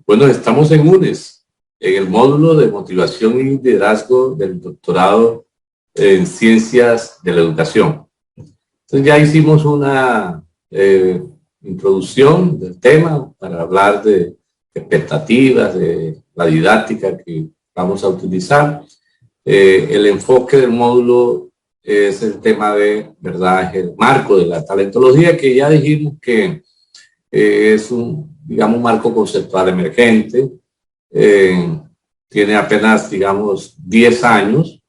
Bueno, estamos en UNES, en el módulo de motivación y liderazgo del doctorado en ciencias de la educación. Entonces ya hicimos una introducción del tema para hablar de expectativas, de la didáctica que vamos a utilizar. El enfoque del módulo es el tema de, ¿verdad?, es el marco de la talentología, que ya dijimos que es un, digamos, un marco conceptual emergente. Tiene apenas, digamos, 10 años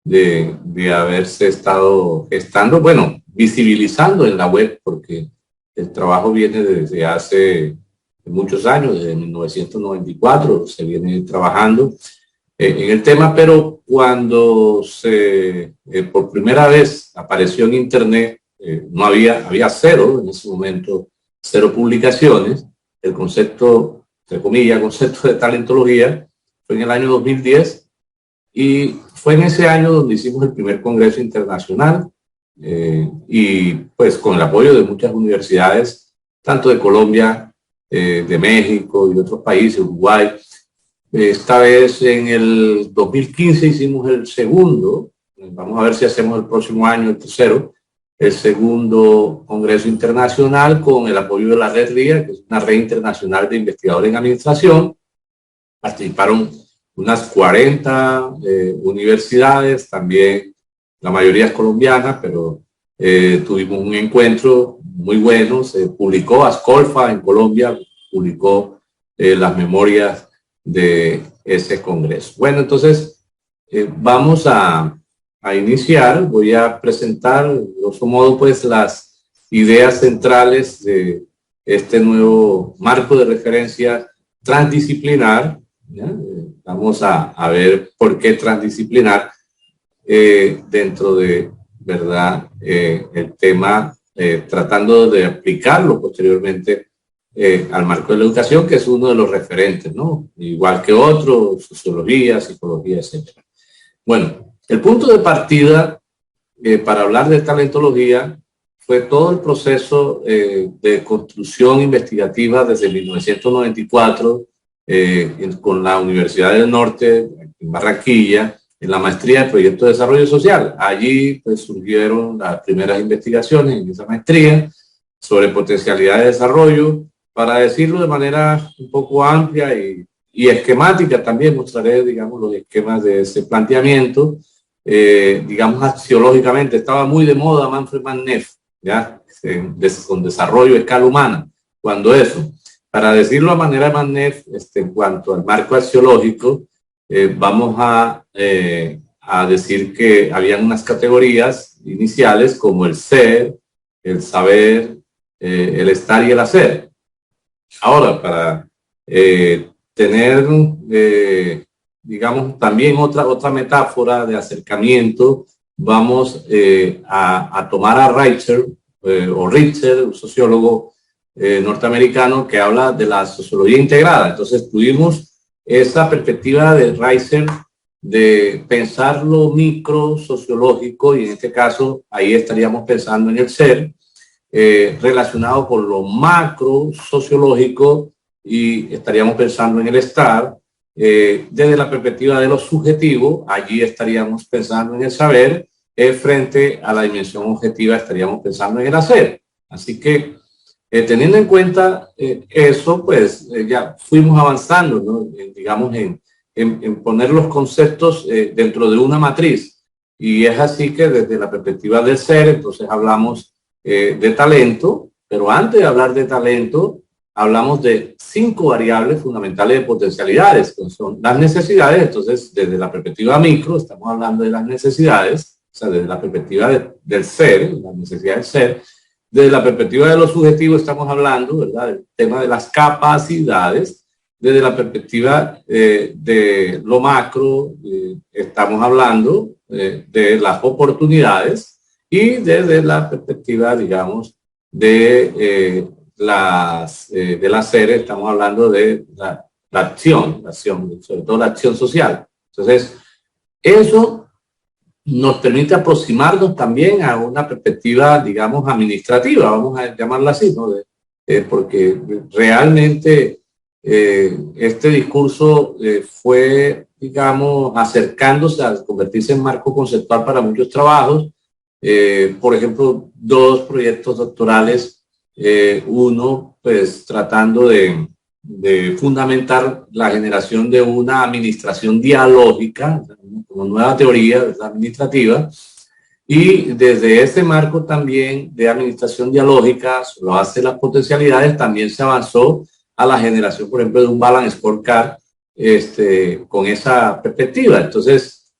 de haberse estado gestando, bueno, visibilizando en la web, porque el trabajo viene desde hace muchos años, desde 1994 se viene trabajando en el tema, pero cuando por primera vez apareció en Internet, no había cero, en ese momento, cero publicaciones. El concepto, entre comillas, concepto de talentología fue en el año 2010 y fue en ese año donde hicimos el primer congreso internacional y pues con el apoyo de muchas universidades, tanto de Colombia, de México y de otros países, Uruguay. Esta vez en el 2015 hicimos el segundo, vamos a ver si hacemos el próximo año el tercero, el segundo Congreso Internacional con el apoyo de la Red RIA, que es una red internacional de investigadores en administración. Participaron unas 40 universidades, también la mayoría es colombiana, pero tuvimos un encuentro muy bueno. Se publicó Ascolfa en Colombia, publicó las memorias de ese congreso. Bueno, entonces vamos a iniciar. Voy a presentar, de grosso modo, pues las ideas centrales de este nuevo marco de referencia transdisciplinar, ¿ya? Vamos a ver por qué transdisciplinar dentro de, ¿verdad?, el tema, tratando de aplicarlo posteriormente al marco de la educación, que es uno de los referentes, ¿no? Igual que otros, sociología, psicología, etc. Bueno, el punto de partida para hablar de talentología fue todo el proceso de construcción investigativa desde 1994 con la Universidad del Norte, en Barranquilla, en la maestría de Proyecto de Desarrollo Social. Allí pues surgieron las primeras investigaciones en esa maestría sobre potencialidad de desarrollo. Para decirlo de manera un poco amplia y esquemática, también mostraré, digamos, los esquemas de ese planteamiento. Digamos, axiológicamente, estaba muy de moda Manfred Mannef, ¿ya? Con desarrollo a escala humana. Cuando eso, para decirlo a manera de Mannef, en cuanto al marco axiológico, vamos a decir que habían unas categorías iniciales como el ser, el saber, el estar y el hacer. Ahora, para tener, digamos, también otra metáfora de acercamiento, vamos a tomar a Reicher, un sociólogo norteamericano que habla de la sociología integrada. Entonces, tuvimos esa perspectiva de Reicher de pensar lo micro sociológico, y en este caso, ahí estaríamos pensando en el ser, relacionado con lo macro sociológico, y estaríamos pensando en el estar. Desde la perspectiva de lo subjetivo, allí estaríamos pensando en el saber, frente a la dimensión objetiva estaríamos pensando en el hacer. Así que teniendo en cuenta eso, pues ya fuimos avanzando, ¿no? Digamos, en poner los conceptos dentro de una matriz, y es así que desde la perspectiva del ser, entonces hablamos de talento, pero antes de hablar de talento, hablamos de 5 variables fundamentales de potencialidades, que son las necesidades. Entonces, desde la perspectiva micro, estamos hablando de las necesidades, o sea, desde la perspectiva del ser, la necesidad del ser. Desde la perspectiva de lo subjetivo, estamos hablando, ¿verdad?, del tema de las capacidades. Desde la perspectiva de lo macro, estamos hablando de las oportunidades. Y desde la perspectiva, digamos, del hacer, estamos hablando de la acción, sobre todo la acción social. Entonces, eso nos permite aproximarnos también a una perspectiva, digamos, administrativa, vamos a llamarla así, ¿no? Porque realmente este discurso fue, digamos, acercándose a convertirse en marco conceptual para muchos trabajos. Por ejemplo, dos proyectos doctorales, uno pues tratando de fundamentar la generación de una administración dialógica, como nueva teoría administrativa, y desde este marco también de administración dialógica, sobre la base de las potencialidades, también se avanzó a la generación, por ejemplo, de un balance scorecard con esa perspectiva. Entonces,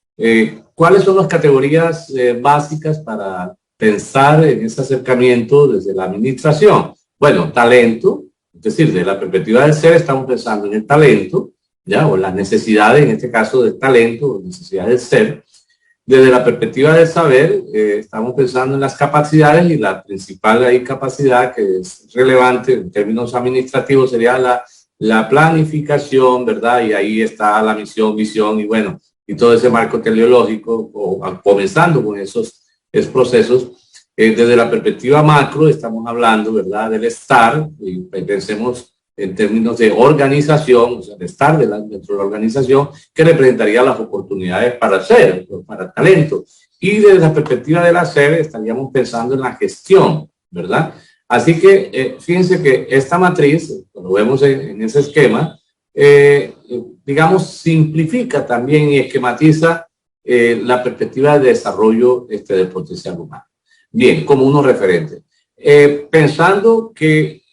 ¿cuáles son las categorías básicas para pensar en ese acercamiento desde la administración? Bueno, talento, es decir, desde la perspectiva del ser estamos pensando en el talento, ¿ya? O las necesidades, en este caso del talento, o necesidades del ser. Desde la perspectiva del saber, estamos pensando en las capacidades, y la principal ahí capacidad que es relevante en términos administrativos sería la planificación, ¿verdad? Y ahí está la misión, visión y bueno, y todo ese marco teleológico, comenzando con esos procesos. Desde la perspectiva macro estamos hablando, ¿verdad? Del estar, y pensemos en términos de organización, o sea, de estar dentro de la organización, que representaría las oportunidades para hacer, para el talento. Y desde la perspectiva del hacer, estaríamos pensando en la gestión, ¿verdad? Así que fíjense que esta matriz, lo vemos en ese esquema, digamos, simplifica también y esquematiza la perspectiva de desarrollo del potencial humano. Bien, como unos referentes. Pensando que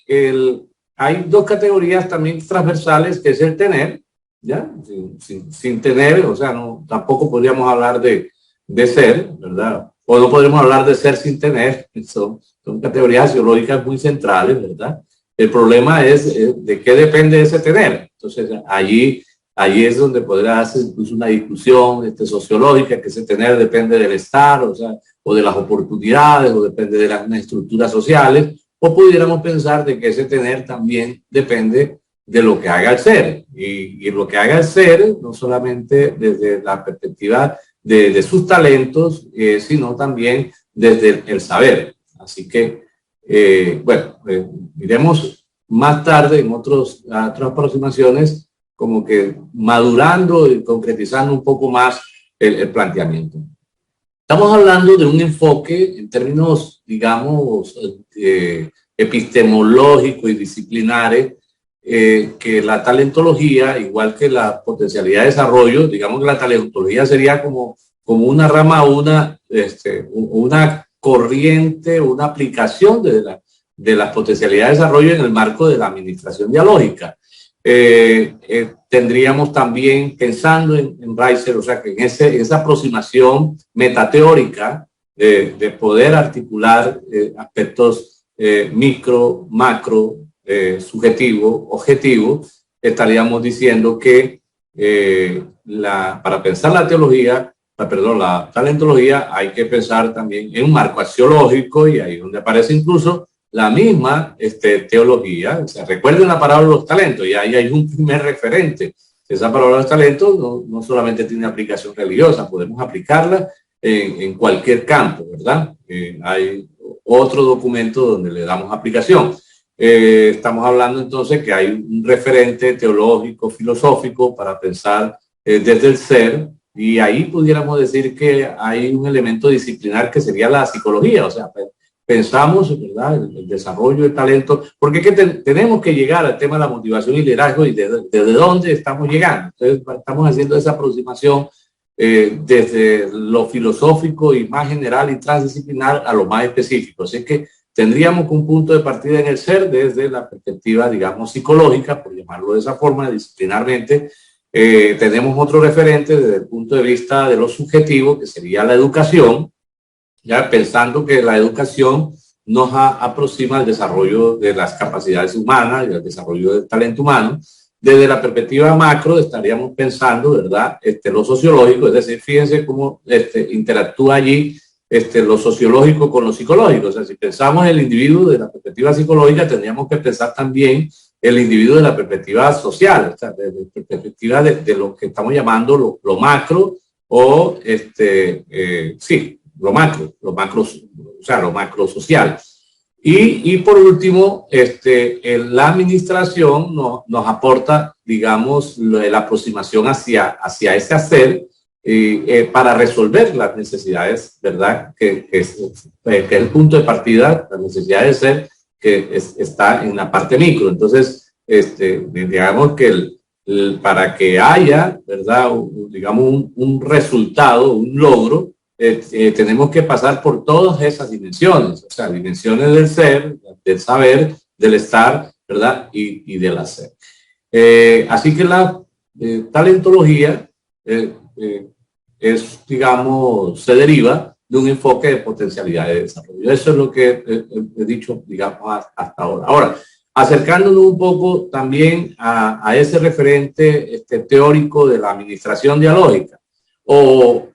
hay dos categorías también transversales, que es el tener, ¿ya? Sin tener, o sea, no, tampoco podríamos hablar de ser, ¿verdad? O no podríamos hablar de ser sin tener, son categorías geológicas muy centrales, ¿verdad? El problema es de qué depende ese tener. Entonces, allí es donde podrá hacer incluso una discusión sociológica, que ese tener depende del estar, o sea, o de las oportunidades, o depende de las estructuras sociales, o pudiéramos pensar de que ese tener también depende de lo que haga el ser. Y lo que haga el ser, no solamente desde la perspectiva de sus talentos, sino también desde el saber. Así que, bueno, iremos más tarde en otras aproximaciones, como que madurando y concretizando un poco más el planteamiento. Estamos hablando de un enfoque en términos, digamos, epistemológicos y disciplinares, que la talentología, igual que la potencialidad de desarrollo, digamos que la talentología sería como una rama, una corriente, una aplicación de las potencialidades de desarrollo en el marco de la administración dialógica. Tendríamos también, pensando en Reiser, o sea, que en esa aproximación metateórica de poder articular aspectos micro, macro, subjetivo, objetivo, estaríamos diciendo que para pensar la talentología, hay que pensar también en un marco axiológico, y ahí donde aparece incluso la misma teología. O sea, recuerden la parábola de los talentos, y ahí hay un primer referente. Esa parábola de los talentos no solamente tiene aplicación religiosa, podemos aplicarla en cualquier campo, ¿verdad? Hay otro documento donde le damos aplicación. Estamos hablando entonces que hay un referente teológico, filosófico, para pensar desde el ser, y ahí pudiéramos decir que hay un elemento disciplinar que sería la psicología. O sea, pensamos, ¿verdad?, el desarrollo del talento, porque es que tenemos que llegar al tema de la motivación y liderazgo, y desde dónde estamos llegando. Entonces, estamos haciendo esa aproximación desde lo filosófico y más general y transdisciplinar a lo más específico. Así que tendríamos un punto de partida en el ser desde la perspectiva, digamos, psicológica, por llamarlo de esa forma, disciplinarmente. Tenemos otro referente desde el punto de vista de lo subjetivo, que sería la educación, ya pensando que la educación nos aproxima al desarrollo de las capacidades humanas y al desarrollo del talento humano. Desde la perspectiva macro estaríamos pensando, ¿verdad?, lo sociológico, es decir, fíjense cómo interactúa allí lo sociológico con lo psicológico. O sea, si pensamos en el individuo de la perspectiva psicológica, tendríamos que pensar también el individuo de la perspectiva social, o sea, de la perspectiva de lo que estamos llamando lo macro, o sí, lo macro, o sea, lo macro social. Y por último, la administración nos aporta, digamos, la aproximación hacia ese hacer para resolver las necesidades, ¿verdad? Que es el punto de partida, las necesidades de ser, que está en la parte micro. Entonces, digamos que para que haya, ¿verdad? Digamos, un resultado, un logro, tenemos que pasar por todas esas dimensiones, o sea, dimensiones del ser, del saber, del estar, ¿verdad? Y del hacer. Así que la talentología es, digamos, se deriva de un enfoque de potencialidad de desarrollo. Eso es lo que he dicho, digamos, hasta ahora. Ahora, acercándonos un poco también a ese referente teórico de la administración dialógica, o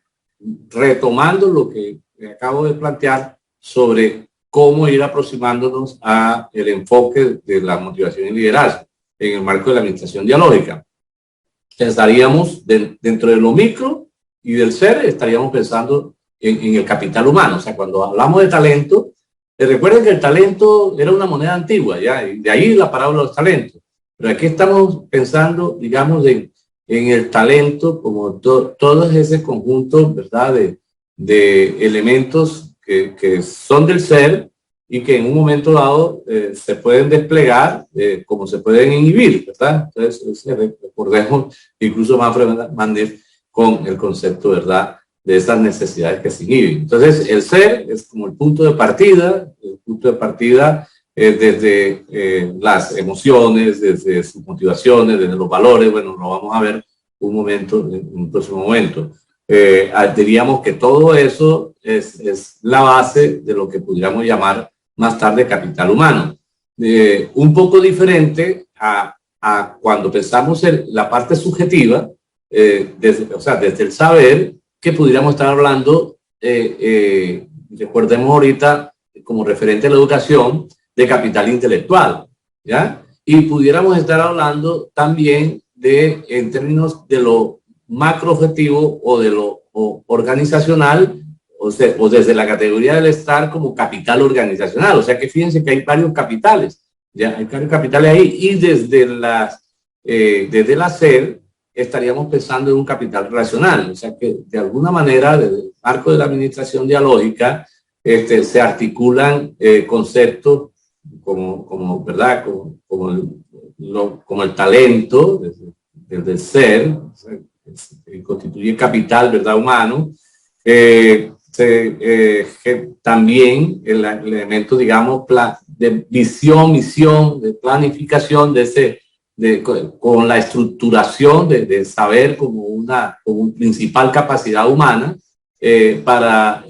retomando lo que acabo de plantear sobre cómo ir aproximándonos a el enfoque de la motivación y liderazgo en el marco de la administración dialógica. Estaríamos dentro de lo micro y del ser, estaríamos pensando en el capital humano. O sea, cuando hablamos de talento, recuerden que el talento era una moneda antigua, ya, y de ahí la parábola de los talentos. Pero aquí estamos pensando, digamos, en el talento como todo ese conjunto, ¿verdad?, de elementos que son del ser y que en un momento dado se pueden desplegar como se pueden inhibir, ¿verdad? Entonces, recordemos incluso Manfred Mann con el concepto, ¿verdad?, de estas necesidades que se inhiben. Entonces, el ser es como el punto de partida desde las emociones, desde sus motivaciones, desde los valores. Bueno, lo vamos a ver en un próximo momento. Diríamos que todo eso es la base de lo que pudiéramos llamar más tarde capital humano. Un poco diferente a cuando pensamos en la parte subjetiva, desde el saber, que pudiéramos estar hablando, recordemos ahorita, como referente a la educación, de capital intelectual, ¿ya? Y pudiéramos estar hablando también en términos de lo macro objetivo o de lo organizacional, o desde la categoría del estar como capital organizacional. O sea que fíjense que hay varios capitales, ya hay varios capitales ahí, y desde el hacer estaríamos pensando en un capital relacional. O sea que de alguna manera, desde el marco de la administración dialógica, se articulan conceptos como ¿verdad?, como el talento, desde el ser, que constituye capital, ¿verdad?, humano. También el elemento, digamos, de visión, misión, de planificación, con la estructuración de saber como una principal capacidad humana, para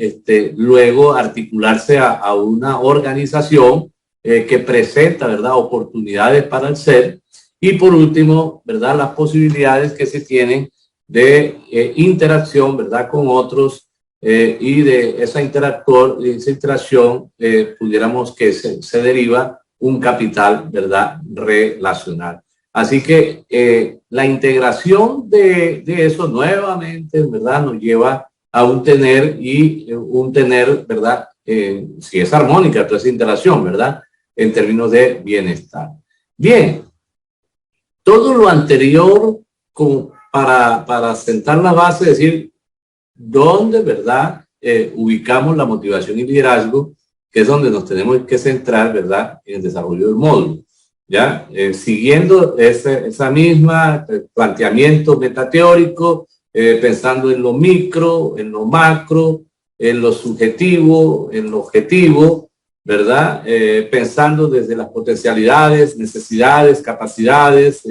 luego articularse a una organización que presenta, ¿verdad?, oportunidades para el ser. Y por último, ¿verdad?, las posibilidades que se tienen de interacción, ¿verdad?, con otros, y de esa interacción pudiéramos que se deriva un capital, ¿verdad?, relacional. Así que la integración de eso nuevamente, ¿verdad?, nos lleva a un tener, ¿verdad?, si es armónica toda esa interacción, ¿verdad?, en términos de bienestar. Bien, todo lo anterior para sentar la base, es decir, dónde, ¿verdad?, ubicamos la motivación y liderazgo, que es donde nos tenemos que centrar, ¿verdad?, en el desarrollo del módulo. ¿Ya? Siguiendo esa misma planteamiento metateórico, pensando en lo micro, en lo macro, en lo subjetivo, en lo objetivo, ¿verdad? Pensando desde las potencialidades, necesidades, capacidades,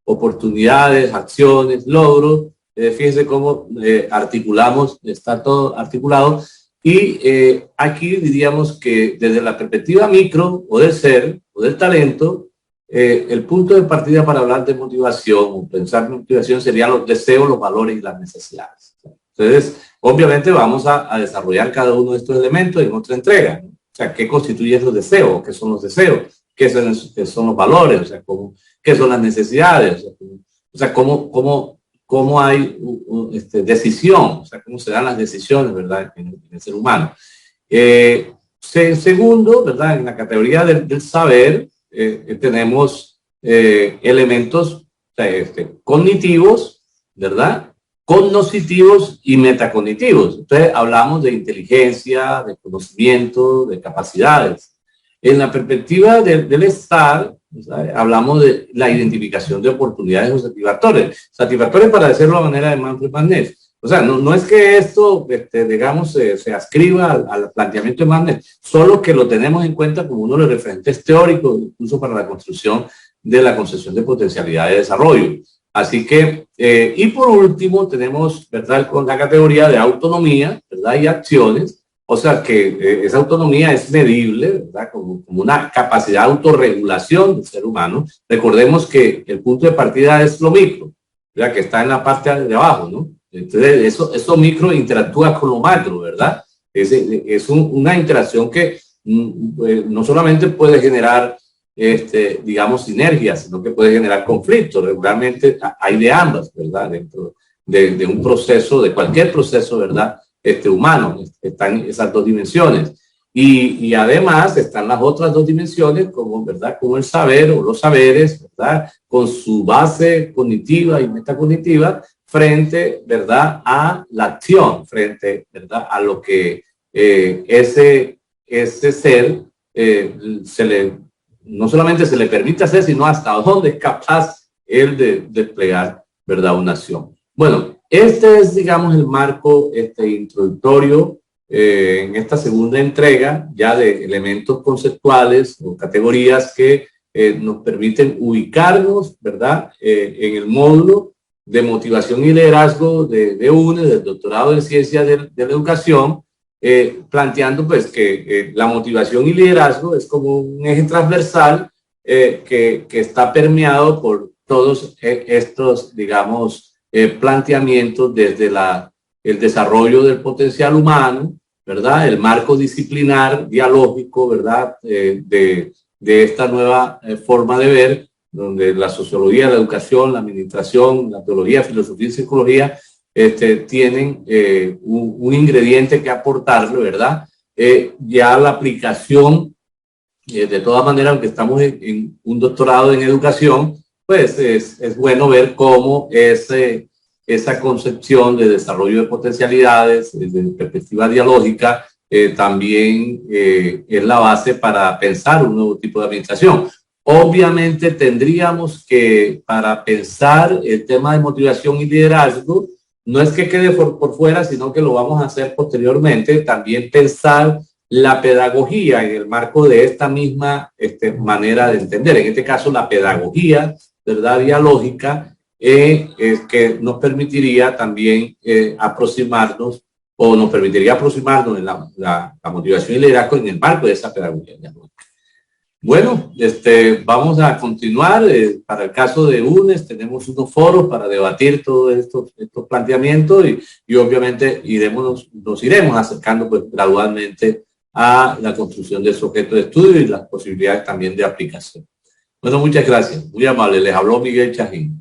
oportunidades, acciones, logros. Fíjense cómo articulamos, está todo articulado. Y aquí diríamos que desde la perspectiva micro o del ser o del talento, el punto de partida para hablar de motivación o pensar en motivación serían los deseos, los valores y las necesidades. Entonces, obviamente vamos a desarrollar cada uno de estos elementos en otra entrega, ¿no? O sea, ¿qué constituyen los deseos? ¿Qué son los deseos? ¿Qué son los valores? O sea, ¿qué son las necesidades? O sea, ¿cómo hay decisión? O sea, ¿cómo se dan las decisiones, verdad, en el ser humano? Segundo, ¿verdad? En la categoría del saber tenemos elementos cognitivos, ¿verdad? Cognoscitivos y metacognitivos. Entonces hablamos de inteligencia, de conocimiento, de capacidades. En la perspectiva del estar, ¿sabes? Hablamos de la identificación de oportunidades o satisfactores. Satisfactores, para decirlo de manera de Manfred Mannès. O sea, no es que esto, digamos, se ascriba al planteamiento de Mannès, solo que lo tenemos en cuenta como uno de los referentes teóricos, incluso para la construcción de la concepción de potencialidad de desarrollo. Así que, y por último, tenemos, ¿verdad?, con la categoría de autonomía, ¿verdad?, y acciones. O sea que esa autonomía es medible, ¿verdad?, como una capacidad de autorregulación del ser humano. Recordemos que el punto de partida es lo micro, ¿verdad?, que está en la parte de abajo, ¿no? Entonces, eso micro interactúa con lo macro, ¿verdad? Es una interacción que no solamente puede generar, digamos, sinergias, sino que puede generar conflictos. Regularmente hay de ambas, ¿verdad? Dentro de un proceso, de cualquier proceso, ¿verdad?, humano, están esas dos dimensiones. Y además están las otras dos dimensiones, como, ¿verdad?, como el saber o los saberes, ¿verdad?, con su base cognitiva y metacognitiva, frente, ¿verdad?, a la acción, frente, ¿verdad?, a lo que ese ser no solamente se le permite hacer, sino hasta dónde es capaz él de desplegar, ¿verdad?, una acción. Bueno, este es, digamos, el marco introductorio en esta segunda entrega, ya de elementos conceptuales o categorías que nos permiten ubicarnos, ¿verdad?, en el módulo de motivación y liderazgo de UNE, del doctorado en ciencias de la educación, planteando pues que la motivación y liderazgo es como un eje transversal que está permeado por todos estos, digamos, planteamientos desde el desarrollo del potencial humano, ¿verdad?, el marco disciplinar, dialógico, ¿verdad?, de esta nueva forma de ver, donde la sociología, la educación, la administración, la teología, filosofía y psicología tienen un ingrediente que aportarle, ¿verdad? Ya la aplicación, de todas maneras, aunque estamos en un doctorado en educación, pues es bueno ver cómo esa concepción de desarrollo de potencialidades desde perspectiva dialógica también es la base para pensar un nuevo tipo de administración. Obviamente tendríamos que, para pensar el tema de motivación y liderazgo, no es que quede por fuera, sino que lo vamos a hacer posteriormente, también pensar la pedagogía en el marco de esta misma manera de entender. En este caso, la pedagogía, ¿verdad?, dialógica, que nos permitiría también aproximarnos, o nos permitiría aproximarnos en la motivación y liderazgo en el marco de esa pedagogía dialógica. Bueno, vamos a continuar. Para el caso de UNES tenemos unos foros para debatir todos estos planteamientos y obviamente nos iremos acercando pues gradualmente a la construcción de su objeto de estudio y las posibilidades también de aplicación. Bueno, muchas gracias. Muy amable. Les habló Miguel Chajín.